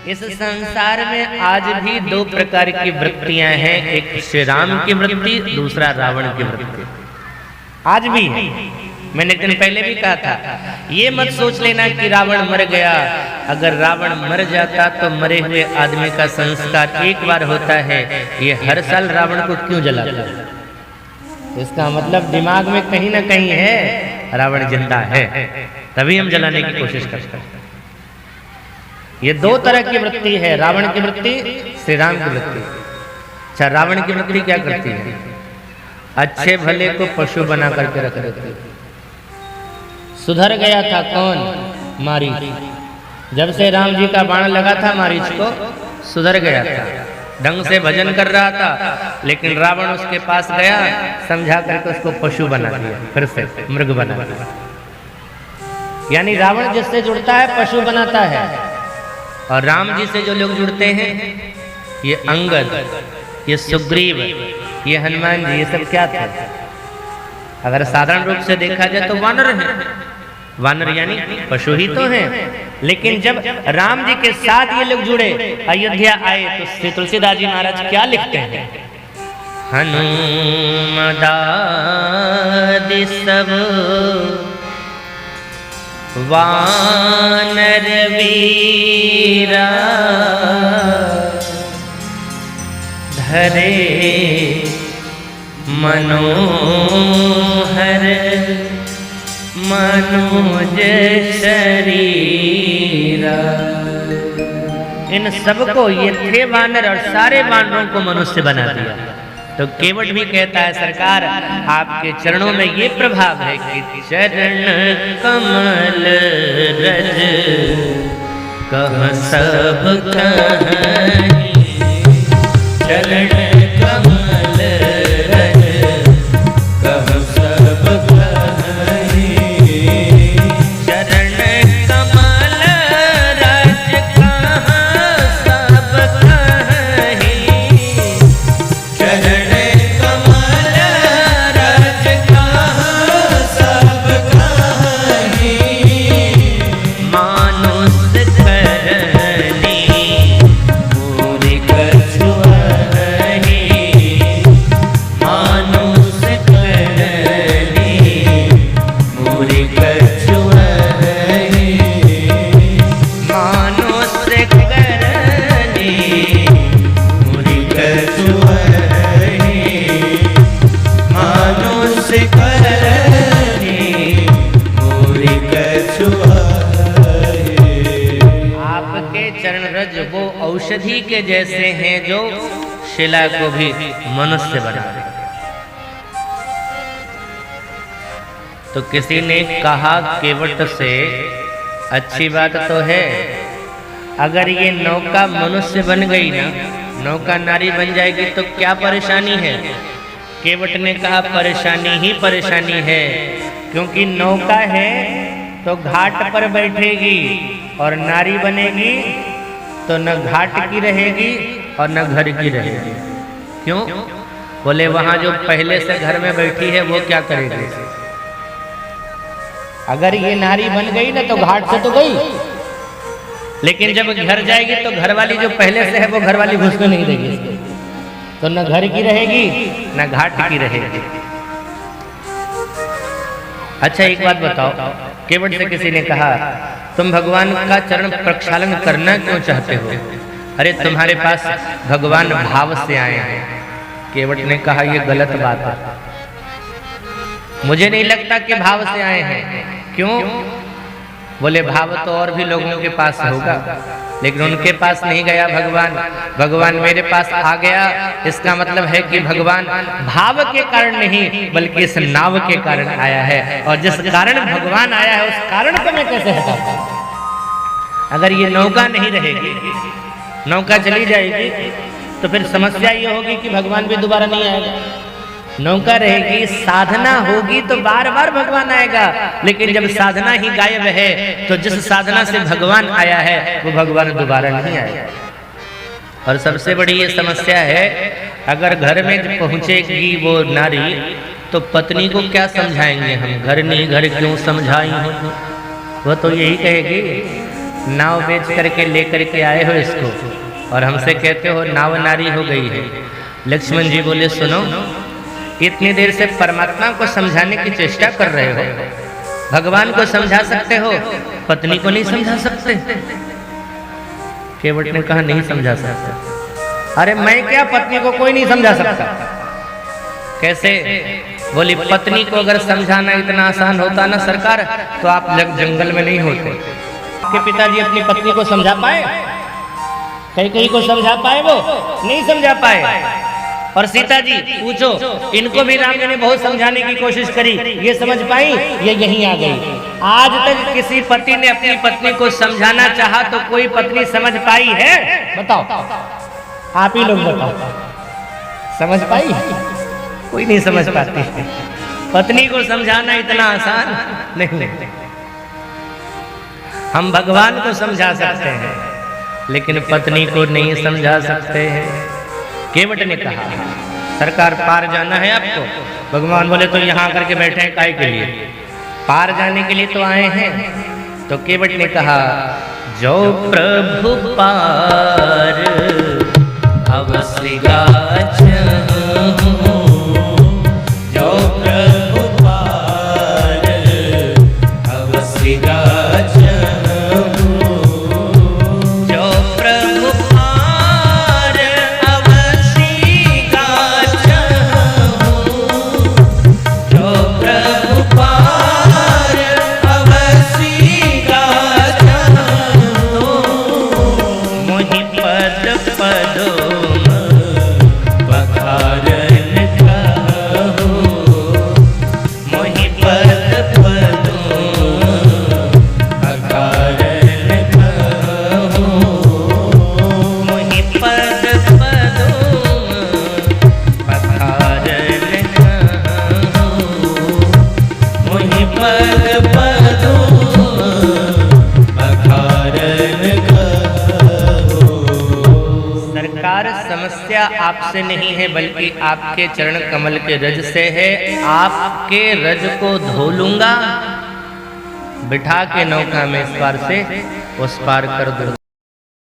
इस संसार में आज भी दो प्रकार की वृत्तियां हैं, एक श्री राम की वृत्ति, दूसरा रावण की वृत्ति। आज भी है। मैंने एक दिन पहले भी कहा था, ये मत सोच लेना कि रावण मर गया। अगर रावण मर जाता तो मरे हुए आदमी का संस्कार एक बार होता है, ये हर साल रावण को क्यों जलाता है? इसका मतलब दिमाग में कहीं ना कहीं है रावण जिंदा है, तभी हम जलाने की कोशिश करते हैं। ये दो तरह की वृत्ति है, रावण की वृत्ति, श्री राम की वृत्ति। अच्छा, रावण की वृत्ति क्या करती है? अच्छे भले को पशु बना करके रख देती है। सुधर गया था कौन? मारीच। जब से राम जी का बाण लगा था मारीच को, सुधर गया था, ढंग से भजन कर रहा था, लेकिन रावण उसके पास गया, समझा करके उसको पशु बना दिया, फिर से मृग बना दिया। यानी रावण जिससे जुड़ता है पशु बनाता है, और राम जी से जो लोग जुड़ते हैं, ये अंगद, ये सुग्रीव, ये हनुमान जी, ये सब क्या थे? अगर साधारण रूप से देखा जाए तो वानर हैं। वानर यानी पशु ही तो हैं। लेकिन जब राम जी के साथ ये लोग जुड़े, अयोध्या आए, तो श्री तुलसीदास जी महाराज क्या लिखते हैं? हनुमदादि सब वानर वीरा धरे मनोहर मनुज शरीरा। इन सबको, ये थे वानर और सारे वानरों को मनुष्य बना दिया। तो केवट भी कहता है, सरकार आपके चरणों में ये प्रभाव है कि चरण कमल रज कह सब कहीं, चरण कमल रज कह सब कहीं, चरण कमल रज कह सब कहीं, चरण औषधि के जैसे हैं जो शिला को भी मनुष्य बना दे। तो किसी ने कहा केवट से, अच्छी बात तो है, अगर ये नौका मनुष्य बन गई ना, नौका नारी बन जाएगी तो क्या परेशानी है? केवट ने कहा, परेशानी ही परेशानी है, क्योंकि नौका है तो घाट पर बैठेगी, और नारी बनेगी तो न घाट की रहेगी और न घर की रहेगी। क्यों? बोले वहां जो पहले से घर में बैठी है वो क्या करेगी? अगर ये नारी बन गई ना तो घाट से तो गई, लेकिन जब घर जाएगी तो घर वाली जो पहले से है वो घर वाली घुसने नहीं देगी, तो न घर की रहेगी न घाट की रहेगी। अच्छा, एक बात बताओ, केवट से किसी ने कहा, तुम भगवान का चरण प्रक्षालन करना क्यों चाहते हो? अरे तुम्हारे पास भगवान भाव से आए हैं। केवट ने कहा, ये गलत बात है, मुझे नहीं लगता कि भाव से आए हैं। क्यों? बोले भाव तो और भी लोगों के पास होगा, लेकिन उनके पास नहीं गया भगवान, भगवान मेरे पास आ गया। इसका मतलब है कि भगवान भाव के कारण नहीं बल्कि इस नाव के कारण आया है, और जिस कारण भगवान आया है उस कारण को मैं कैसे हटाऊं? अगर ये नौका नहीं रहेगी, नौका चली जाएगी, तो फिर समस्या ये होगी कि भगवान भी दोबारा नहीं आएगा। नौका रहेगी, साधना होगी तो बार बार भगवान आएगा, लेकिन जब साधना ही गायब है तो जिस साधना से भगवान आया है वो भगवान दोबारा नहीं आएगा। और सबसे बड़ी ये समस्या है, अगर घर में पहुंचेगी वो नारी तो पत्नी को क्या समझाएंगे हम? घर नहीं घर क्यों समझाई? वो तो यही कहेगी नाव बेच करके लेकर के आए हो इसको और हमसे कहते हो नाव नारी हो गई है। लक्ष्मण जी बोले सुनो, इतनी देर से परमात्मा को समझाने की चेष्टा कर रहे हो, भगवान को समझा सकते हो, पत्नी को नहीं समझा सकते? केवट ने कहा नहीं समझा सकता। अरे मैं क्या, पत्नी को कोई नहीं समझा सकता। कैसे? बोली पत्नी को अगर समझाना इतना आसान होता ना सरकार, तो आप जंगल में नहीं होते। आपके पिताजी अपनी पत्नी को समझा पाए? कहीं को समझा पाए? वो नहीं समझा पाए। और सीता जी पूछो, इनको भी राम जी ने बहुत समझाने की कोशिश करी, ये समझ पाई? ये यहीं आ गई। आज तक किसी पति ने अपनी पत्नी को समझाना चाहा तो कोई पत्नी समझ पाई है? बताओ, आप ही लोग बताओ, समझ पाई? कोई नहीं समझ पाती। पत्नी को समझाना इतना आसान नहीं। हम भगवान को समझा सकते हैं लेकिन पत्नी को नहीं समझा सकते हैं। केवट ने कहा सरकार पार जाना है आपको? भगवान बोले तो यहाँ आकर के बैठे हैं काय के लिए? पार जाने के लिए तो आए हैं। तो केवट ने कहा जो प्रभु पार अवश्य गाछ, जो प्रभु पार अवश्य गाछ, जो प्रभु पार अवश्य गाछ, जो प्रभु पार अवश्य गाछ, मोहि पद पदोम पखारन कहो, मोहि पद पदोम पखारन कहो, मोहि पद पदोम पखारन कहो, मोहि पद पदोम पखारन कहो। सरकार समस्या आपसे नहीं है बल्कि आपके चरण कमल के रज से है। आपके रज को धो लूंगा, बिठा के नौका में इस पार से उस पार कर दूंगा।